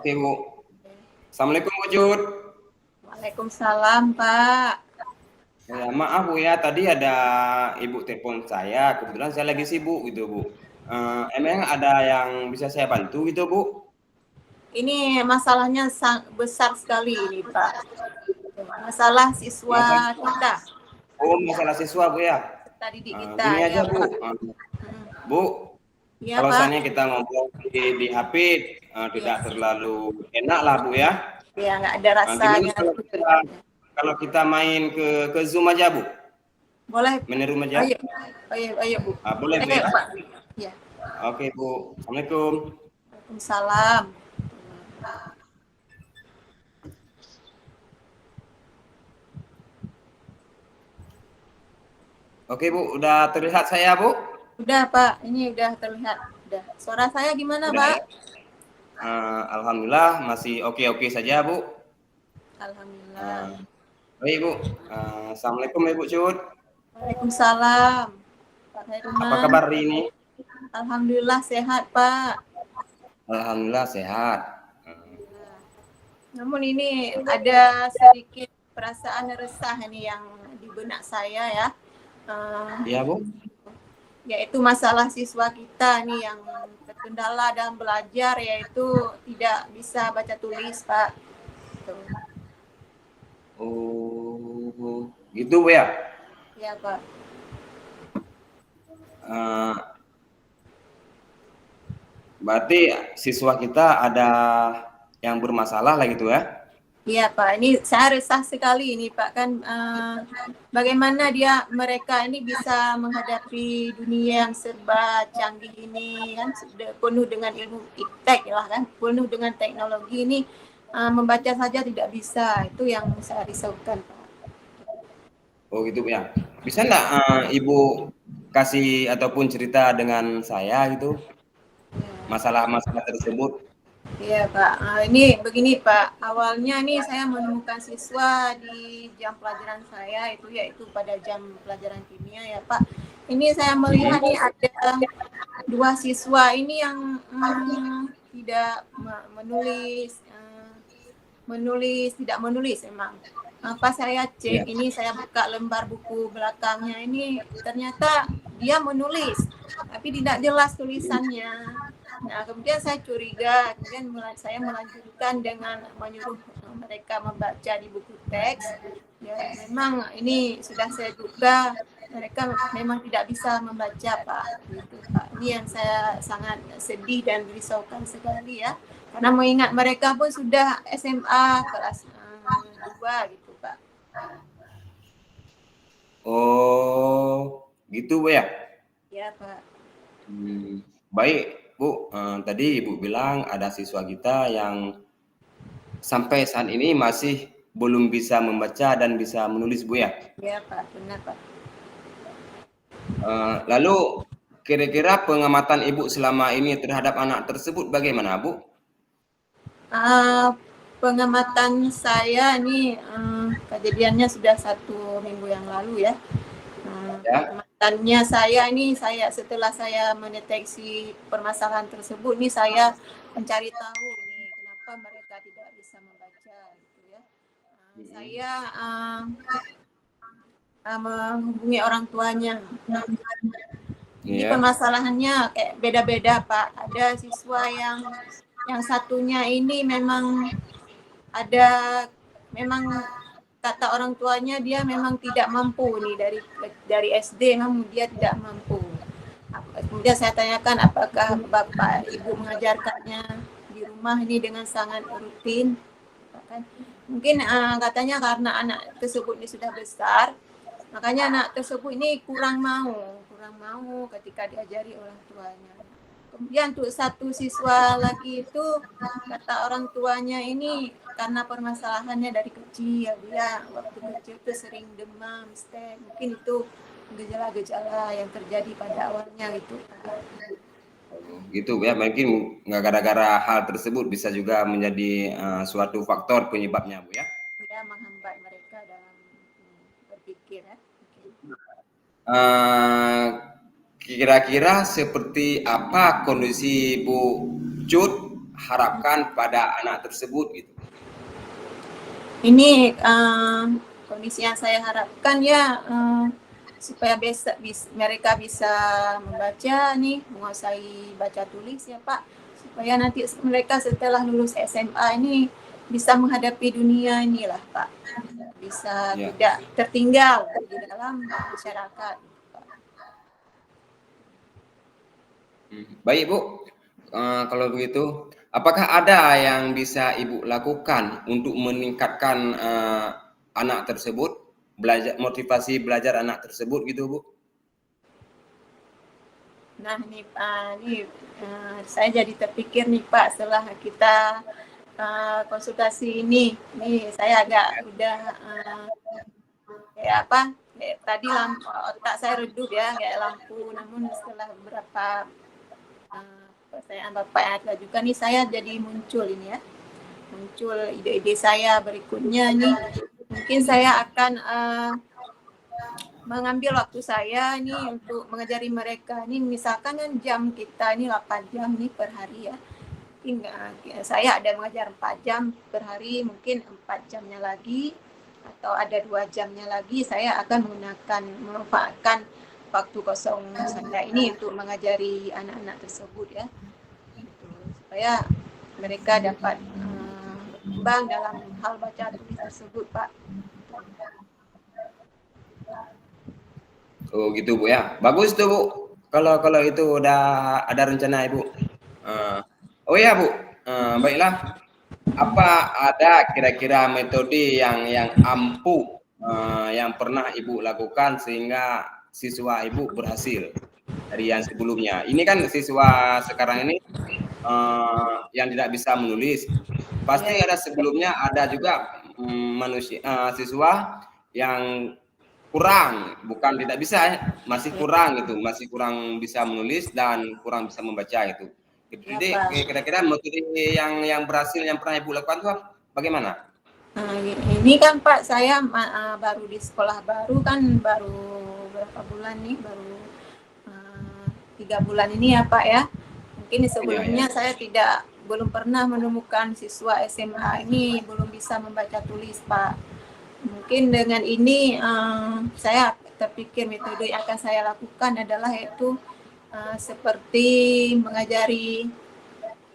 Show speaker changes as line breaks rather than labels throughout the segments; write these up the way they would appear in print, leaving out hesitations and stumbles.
Oke, Bu. Assalamualaikum, Bu Jud.
Waalaikumsalam, Pak.
Ya, maaf, Bu ya. Tadi ada Ibu telepon saya. Kebetulan saya lagi sibuk gitu, Bu. Emang ada yang bisa saya bantu gitu, Bu?
Ini masalahnya besar sekali ini, Pak. Masalah siswa
Masalah,
kita,
masalah siswa, Bu ya.
peserta didik kita,
Gini
ya,
aja, Bu.
Pak.
Bu,
Ya,
kalau
Pak.
seandainya kita ngobrol di HP,
Iya,
tidak terlalu enak lah, Bu ya.
ya nggak ada
Gimana
rasanya.
kalau kita main ke Zoom aja, Bu?
Boleh,
Main di rumah aja?
ayo, ayo, Bu.
Boleh, Bu
Ayo,
ya?
Pak. Ya,
Oke, Bu. Assalamualaikum.
Waalaikumsalam.
Oke, Bu. Udah terlihat saya, Bu?
Udah, Pak. Ini udah terlihat. Udah. Suara saya gimana,
Udah
Pak?
ya? Alhamdulillah masih oke-oke saja, Bu.
Alhamdulillah.
Baik, Bu. Assalamualaikum, Ibu Cud.
Waalaikumsalam, Pak
Apa
Khairman.
kabar hari ini?
Alhamdulillah sehat, Pak.
Alhamdulillah sehat.
Namun ini ada sedikit perasaan resah ini yang di benak saya ya.
Iya, Bu.
Yaitu masalah siswa kita nih yang terkendala dalam belajar, yaitu tidak bisa baca tulis, Pak.
Oh, gitu, Bu ya?
Ya, Pak.
Berarti siswa kita ada yang bermasalah lah gitu ya?
Iya, Pak. Ini saya resah sekali ini, Pak. Kan bagaimana mereka ini bisa menghadapi dunia yang serba canggih ini kan, sudah penuh dengan ilmu iptek lah kan, penuh dengan teknologi ini, membaca saja tidak bisa. Itu yang saya risaukan, Pak.
Oh, gitu, Bu ya. Bisa nggak Ibu kasih ataupun cerita dengan saya gitu masalah-masalah tersebut?
Iya, Pak. Ini begini, Pak. Awalnya nih saya menemukan siswa di jam pelajaran saya yaitu pada jam pelajaran kimia ya, Pak. Ini saya melihat nih ada dua siswa ini yang tidak tidak menulis emang. Pas saya cek ini, saya buka lembar buku belakangnya ini, ternyata dia menulis, tapi tidak jelas tulisannya. Nah, kemudian saya curiga, kemudian saya melanjutkan dengan menyuruh mereka membaca di buku teks. Ya, memang ini sudah saya duga mereka memang tidak bisa membaca, Pak. Gitu, Pak. Ini yang saya sangat sedih dan risaukan sekali ya. Karena mengingat mereka pun sudah SMA kelas 2 gitu, Pak.
Oh, gitu, Bu ya?
Ya, Pak.
Baik, Bu. Tadi Ibu bilang ada siswa kita yang sampai saat ini masih belum bisa membaca dan bisa menulis, Bu ya?
Ya, Pak. Benar, Pak.
Lalu kira-kira pengamatan Ibu selama ini terhadap anak tersebut bagaimana, Bu?
Pengamatan saya ini kejadiannya sudah 1 minggu yang lalu ya. Pengamatannya saya setelah saya mendeteksi permasalahan tersebut, ini saya mencari tahu nih kenapa mereka tidak bisa membaca gitu ya. Saya menghubungi orang tuanya. Ini permasalahannya kayak beda-beda, Pak. Ada siswa yang satunya ini memang kata orang tuanya dia memang tidak mampu nih, dari SD memang dia tidak mampu. Kemudian saya tanyakan apakah Bapak Ibu mengajarkannya di rumah ini dengan sangat rutin. Mungkin katanya karena anak tersebut ini sudah besar, makanya anak tersebut ini kurang mau ketika diajari orang tuanya. Kemudian untuk satu siswa lagi itu, kata orang tuanya ini karena permasalahannya dari kecil, dia waktu kecil itu sering demam, stek, mungkin itu gejala-gejala yang terjadi pada awalnya gitu.
Gitu ya, mungkin nggak gara-gara hal tersebut bisa juga menjadi suatu faktor penyebabnya, Bu ya?
Ya, menghambat mereka dalam berpikir ya.
Kira-kira seperti apa kondisi Bu Cut harapkan pada anak tersebut gitu?
Ini kondisi yang saya harapkan ya supaya mereka bisa membaca nih, menguasai baca tulis ya Pak, supaya nanti mereka setelah lulus SMA ini bisa menghadapi dunia inilah Pak, bisa
Ya.
tidak tertinggal di dalam masyarakat.
Baik Bu, kalau begitu, apakah ada yang bisa Ibu lakukan untuk meningkatkan anak tersebut, motivasi belajar anak tersebut gitu Bu?
Nah nih saya jadi terpikir nih Pak, setelah kita konsultasi ini saya agak udah kayak apa? Kayak tadi otak saya redup ya, kayak lampu. Namun setelah beberapa pertanyaan Bapak yang ada juga nih, saya jadi muncul ide-ide saya berikutnya nih. Mungkin saya akan mengambil waktu saya nih untuk mengajari mereka. Ini misalkan kan jam kita ini 8 jam nih per hari ya. Saya ada mengajar 4 jam per hari, mungkin 4 jamnya lagi atau ada 2 jamnya lagi saya akan memanfaatkan waktu kosong saya ini untuk mengajari anak-anak tersebut ya, supaya mereka dapat berkembang dalam hal baca tulis tersebut Pak.
Oh gitu Bu ya, bagus tuh Bu. Kalau itu udah ada rencana Ibu. Oh ya Bu, baiklah. Apa ada kira-kira metode yang ampuh yang pernah Ibu lakukan sehingga siswa Ibu berhasil dari yang sebelumnya? Ini kan siswa sekarang ini yang tidak bisa menulis. Pasti ada sebelumnya ada juga siswa yang kurang, bukan tidak bisa, masih kurang gitu, masih kurang bisa menulis dan kurang bisa membaca itu. Jadi kira-kira metode yang berhasil yang pernah Ibu lakukan itu bagaimana?
Ini kan Pak, saya baru di sekolah baru kan, baru berapa bulan nih, baru 3 bulan ini ya Pak ya. Mungkin sebelumnya saya belum pernah menemukan siswa SMA ini belum bisa membaca tulis Pak. Mungkin dengan ini saya terpikir metode yang akan saya lakukan adalah yaitu seperti mengajari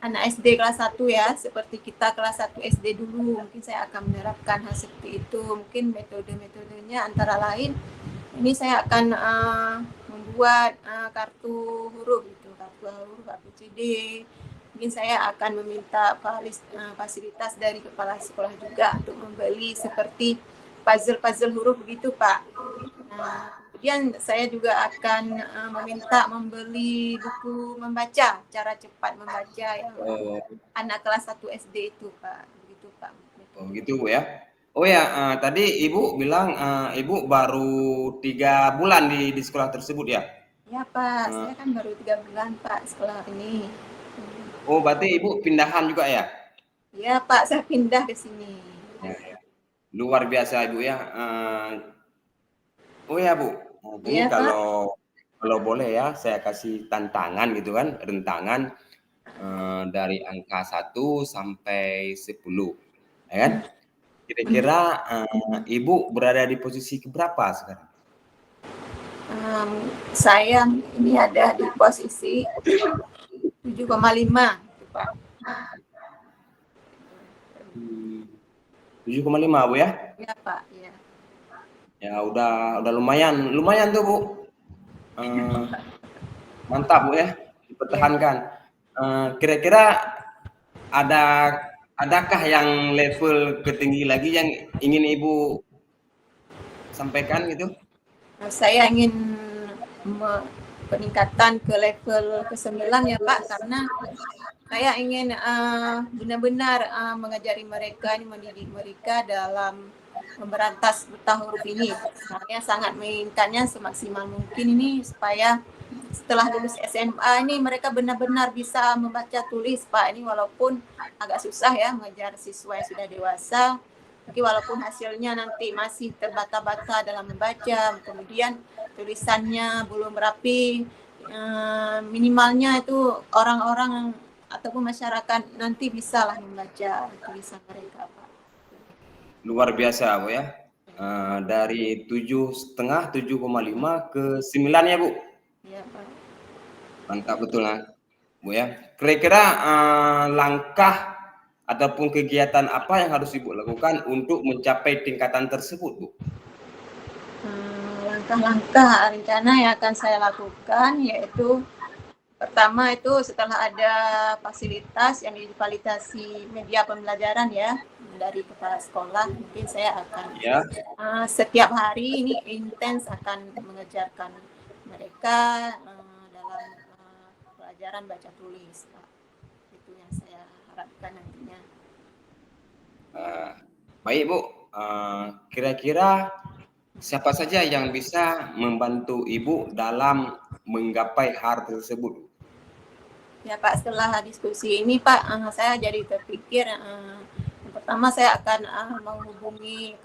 anak SD kelas 1 ya, seperti kita kelas 1 SD dulu. Mungkin saya akan menerapkan hal seperti itu. Mungkin metode-metodenya antara lain ini saya akan membuat kartu huruf gitu, kartu CD. Mungkin saya akan meminta fasilitas dari kepala sekolah juga untuk membeli seperti puzzle huruf begitu Pak. Kemudian saya juga akan meminta membeli buku membaca, cara cepat membaca yang anak kelas 1 SD itu Pak. Begitu Pak.
Oh gitu Bu ya. Oh ya, tadi Ibu bilang Ibu baru 3 bulan di sekolah tersebut ya?
Ya Pak, saya kan baru 3 bulan Pak sekolah ini.
Oh berarti Ibu pindahan juga ya?
Ya Pak, saya pindah ke sini.
Ya. Luar biasa Ibu ya. Oh ya Bu, ini
Ya,
kalau boleh ya saya kasih tantangan gitu kan, rentangan dari angka 1 sampai 10, ya kan? Kira-kira Ibu berada di posisi keberapa sekarang?
Saya ini ada di posisi 7,5 Pak.
7,5 Bu ya?
Ya Pak, ya.
Ya udah lumayan tuh Bu. Mantap Bu ya, dipertahankan. Kira-kira adakah yang level ketinggi lagi yang ingin Ibu sampaikan gitu?
Saya ingin peningkatan ke level ke-9 ya Pak, karena saya ingin benar-benar mengajari mereka, mendidik mereka dalam memberantas buta huruf ini. Saya sangat menginginkannya semaksimal mungkin ini supaya setelah lulus SMA ini mereka benar-benar bisa membaca tulis Pak. Ini walaupun agak susah ya mengajar siswa yang sudah dewasa, tapi walaupun hasilnya nanti masih terbata-bata dalam membaca, kemudian tulisannya belum rapi, minimalnya itu orang-orang ataupun masyarakat nanti bisalah membaca tulisan mereka, Pak.
Luar biasa, Bu ya. Dari 7,5, 7,5 ke 9 ya, Bu.
Ya, Pak.
Mantap betul lah, Bu ya. Kira-kira langkah ataupun kegiatan apa yang harus Ibu lakukan untuk mencapai tingkatan tersebut, Bu?
Langkah-langkah rencana yang akan saya lakukan yaitu pertama itu setelah ada fasilitas yang difasilitasi media pembelajaran ya dari kepala sekolah, mungkin saya akan
Ya.
setiap hari ini intens akan mengejarkan mereka dalam pelajaran baca tulis, Pak. Itu yang saya harapkan nantinya.
Baik, Bu. Kira-kira siapa saja yang bisa membantu Ibu dalam menggapai hal tersebut?
Ya Pak, setelah diskusi ini Pak, saya jadi terpikir yang pertama saya akan menghubungi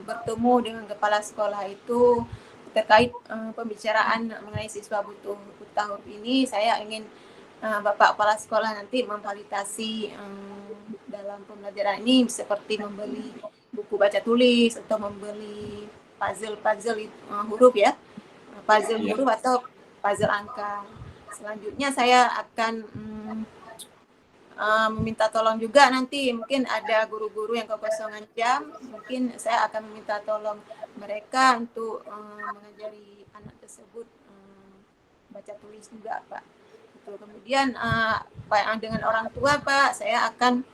bertemu dengan kepala sekolah itu terkait pembicaraan mengenai siswa butuh huruf ini. Saya ingin Bapak kepala sekolah nanti memfasilitasi dalam pembelajaran ini seperti membeli buku baca tulis atau membeli puzzle huruf ya, puzzle huruf atau puzzle angka. Selanjutnya saya akan meminta tolong juga nanti mungkin ada guru-guru yang kekosongan jam, mungkin saya akan meminta tolong mereka untuk mengajari anak tersebut baca tulis juga, Pak. Itu. Kemudian dengan orang tua, Pak, saya akan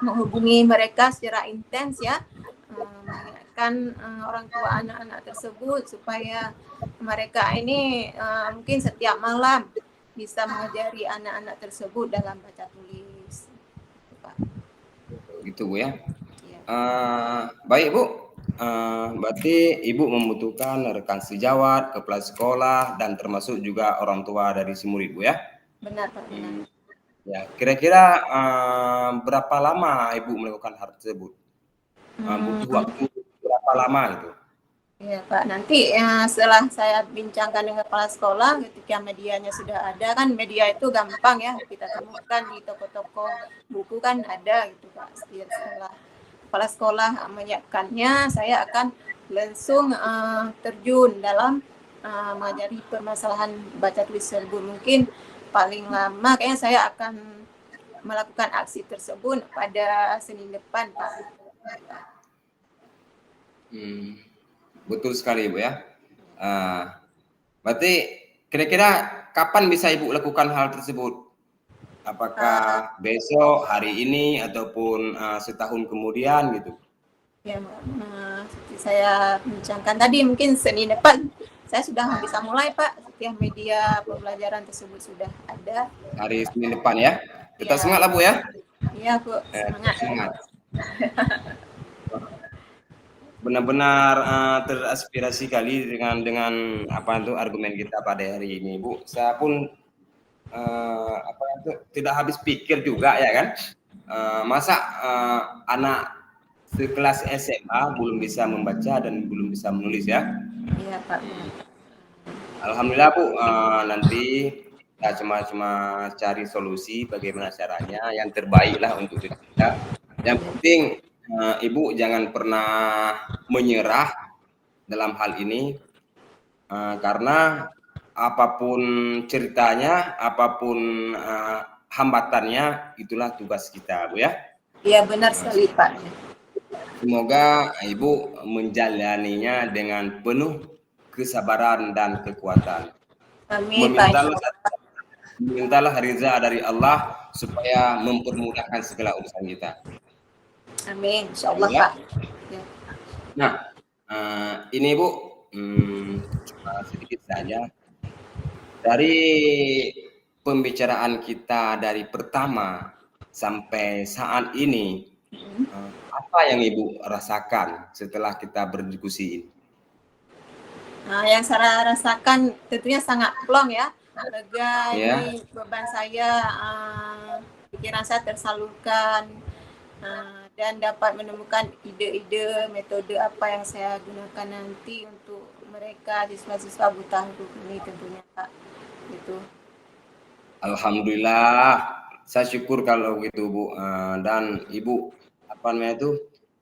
menghubungi mereka secara intens ya, mengingatkan orang tua anak-anak tersebut supaya mereka ini mungkin setiap malam bisa mengajari anak-anak tersebut dalam baca tulis, Pak.
Gitu, Bu ya. Baik, Bu. Berarti Ibu membutuhkan rekan sejawat, kepala sekolah, dan termasuk juga orang tua dari si murid, Bu ya?
Benar, Pak. Benar.
Ya, kira-kira berapa lama Ibu melakukan hal tersebut? Butuh waktu berapa lama itu?
Iya Pak, nanti setelah saya bincangkan dengan kepala sekolah, ketika medianya sudah ada, kan media itu gampang ya, kita temukan di toko-toko buku kan ada gitu Pak. Setelah kepala sekolah menyiapkannya, saya akan langsung terjun dalam mengajari permasalahan baca tulis tersebut. Mungkin paling lama kayaknya saya akan melakukan aksi tersebut pada Senin depan Pak.
Betul sekali, Bu ya. Berarti kira-kira kapan bisa Ibu lakukan hal tersebut? Apakah besok, hari ini, ataupun setahun kemudian gitu?
Ya, seperti saya bincangkan tadi, mungkin Senin depan saya sudah bisa mulai Pak. Setiap media pembelajaran tersebut sudah ada.
Hari Senin depan ya. Kita
Ya.
semangat lah, Bu ya.
Iya Bu, semangat.
Semangat. Benar-benar terinspirasi kali dengan apa itu argumen kita pada hari ini, Bu. Saya pun tidak habis pikir juga ya kan. Masa anak sekelas SMA belum bisa membaca dan belum bisa menulis ya?
Iya Pak.
Alhamdulillah Bu, nanti kita cuma cari solusi bagaimana caranya yang terbaik lah untuk kita. Yang penting Ibu jangan pernah menyerah dalam hal ini, karena apapun ceritanya, apapun hambatannya, itulah tugas kita, Bu ya.
Iya benar sekali Pak.
Semoga Ibu menjalaninya dengan penuh kesabaran dan kekuatan.
Amin Pak.
Memintalah ridha dari Allah supaya mempermudahkan segala urusan kita.
Amin, insyaallah
Ya.
Pak. Ya.
Nah, ini Bu, cuma sedikit saja dari pembicaraan kita dari pertama sampai saat ini, apa yang Ibu rasakan setelah kita berdiskusi ini?
Nah, yang saya rasakan tentunya sangat plong ya. Lega ini beban saya, pikiran saya tersalurkan dan dapat menemukan ide-ide, metode apa yang saya gunakan nanti untuk mereka siswa-siswa buta huruf ini tentunya Pak. Gitu.
Alhamdulillah saya syukur kalau gitu Bu. Dan Ibu apa namanya itu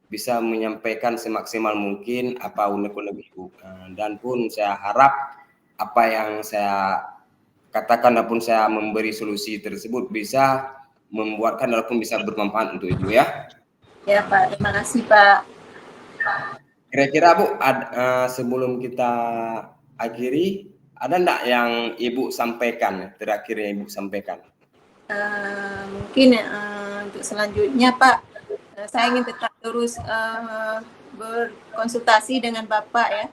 bisa menyampaikan semaksimal mungkin apa unek-unek Ibu. Dan pun saya harap apa yang saya katakan ataupun saya memberi solusi tersebut bisa membuatkan ataupun bisa bermanfaat untuk Ibu ya.
Ya Pak, terima kasih Pak.
Kira-kira Bu, sebelum kita akhiri, ada enggak yang Ibu sampaikan, terakhir yang Ibu sampaikan?
Mungkin untuk selanjutnya Pak, saya ingin tetap terus berkonsultasi dengan Bapak ya,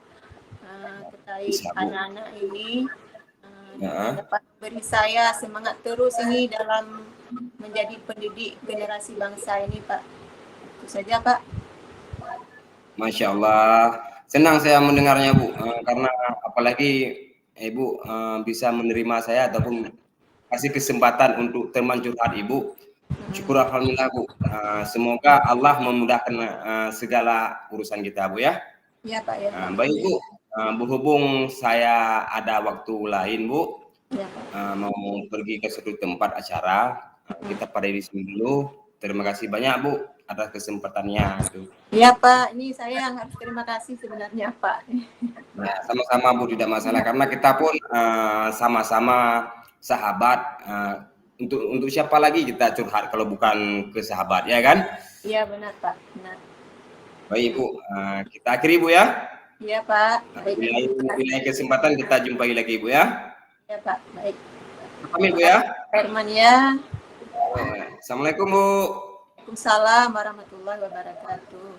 terkait anak-anak ini, dapat beri saya semangat terus ini dalam menjadi pendidik generasi bangsa ini Pak. Itu saja Pak.
Masya Allah, senang saya mendengarnya Bu, karena apalagi Ibu bisa menerima saya ataupun kasih kesempatan untuk teman curhat Ibu. Syukur alhamdulillah Bu. Semoga Allah memudahkan segala urusan kita Bu ya.
Ya Pak ya.
Baik Bu, berhubung saya ada waktu lain Bu,
Ya, Pak.
mau pergi ke suatu tempat acara, kita pada di sini dulu. Terima kasih banyak Bu atas kesempatannya itu.
Iya Pak, ini saya yang harus terima kasih sebenarnya Pak.
Nah, sama-sama Bu, tidak masalah karena kita pun sama-sama sahabat. Untuk siapa lagi kita curhat kalau bukan ke sahabat ya kan?
Iya benar Pak, benar.
Baik Bu, kita akhiri Bu ya.
Iya Pak. Baik.
Bila kesempatan kita jumpai lagi Bu ya.
Ya Pak, baik.
Amin Bu ya.
Herman ya.
Assalamualaikum Bu.
Waalaikumsalam warahmatullahi wabarakatuh.